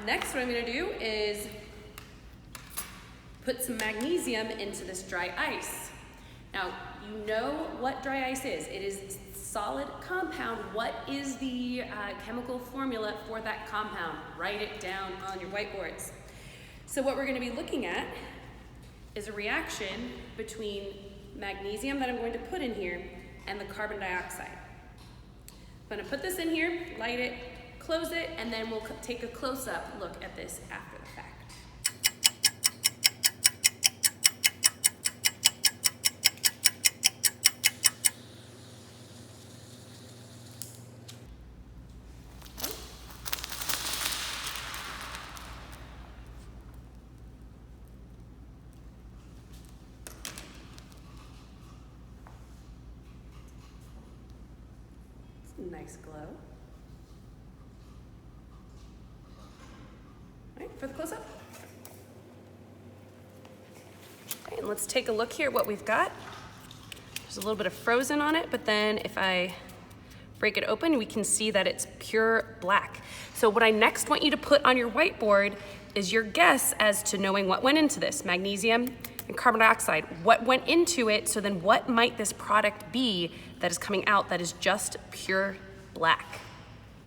next what I'm gonna do is put some magnesium into this dry ice. Now, you know what dry ice is. It is solid compound. What is the chemical formula for that compound? Write it down on your whiteboards. So what we're gonna be looking at is a reaction between magnesium that I'm going to put in here and the carbon dioxide. I'm gonna put this in here, light it, close it, and then we'll take a close-up look at this after the fact. Nice glow. All right, for the close-up. Okay, and let's take a look here at what we've got. There's a little bit of frozen on it, but then if I break it open, we can see that it's pure black. So what I next want you to put on your whiteboard is your guess as to knowing what went into this, magnesium and carbon dioxide. What went into it, so then what might this product be that is coming out that is just pure black?